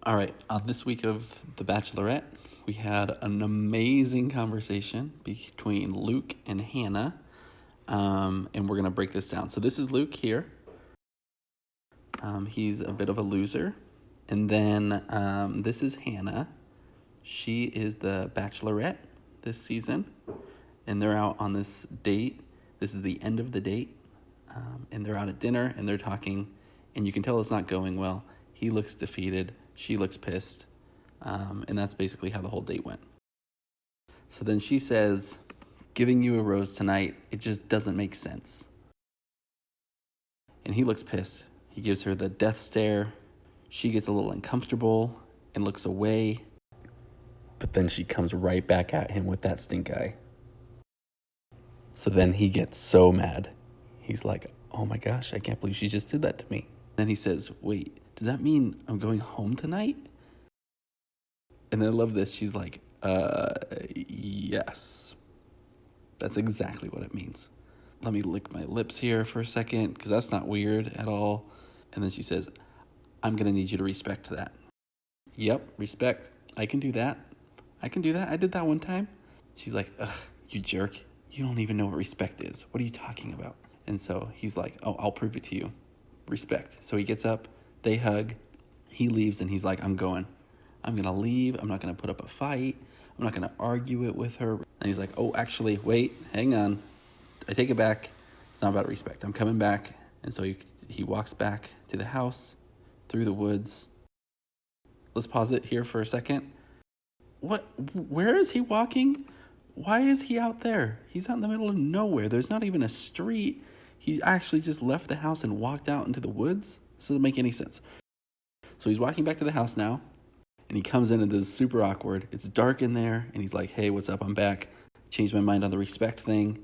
All right, on this week of The Bachelorette, we had an amazing conversation between Luke and Hannah, and we're going to break this down. So this is Luke here. He's a bit of a loser. And then this is Hannah. She is the Bachelorette this season, and they're out on this date. This is the end of the date, and they're out at dinner, and they're talking, and you can tell it's not going well. He looks defeated. She looks pissed. And that's basically how the whole date went. So then she says, giving you a rose tonight, it just doesn't make sense. And he looks pissed. He gives her the death stare. She gets a little uncomfortable and looks away. But then she comes right back at him with that stink eye. So then he gets so mad. He's like, oh my gosh, I can't believe she just did that to me. Then he says, wait, does that mean I'm going home tonight? And I love this. She's like, yes. That's exactly what it means. Let me lick my lips here for a second, because that's not weird at all. And then she says, I'm going to need you to respect that. Yep, respect. I can do that. I did that one time. She's like, ugh, you jerk. You don't even know what respect is. What are you talking about? And so he's like, oh, I'll prove it to you. Respect. So he gets up, they hug, he leaves, and he's like, I'm going to leave. I'm not going to put up a fight. I'm not going to argue it with her. And he's like, oh, actually, wait, hang on. I take it back. It's not about respect. I'm coming back. And so he walks back to the house through the woods. Let's pause it here for a second. Where is he walking? Why is he out there? He's out in the middle of nowhere. There's not even a street. He actually just left the house and walked out into the woods. This doesn't make any sense. So he's walking back to the house now, and he comes in and this is super awkward. It's dark in there, and he's like, hey, what's up? I'm back. Changed my mind on the respect thing.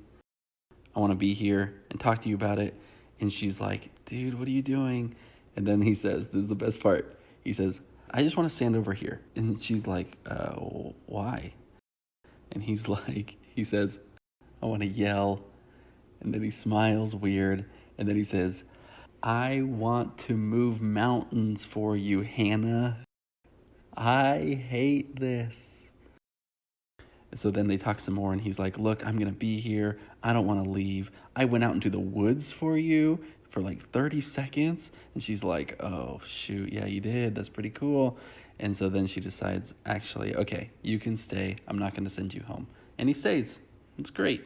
I want to be here and talk to you about it. And she's like, dude, what are you doing? And then he says, this is the best part. He says, I just want to stand over here. And she's like, why? And he says, I want to yell. And then he smiles weird. And then he says, I want to move mountains for you, Hannah. I hate this. So then they talk some more, and he's like, look, I'm going to be here. I don't want to leave. I went out into the woods for you for like 30 seconds. And she's like, oh, shoot. Yeah, you did. That's pretty cool. And so then she decides, actually, okay, you can stay. I'm not going to send you home. And he stays. It's great.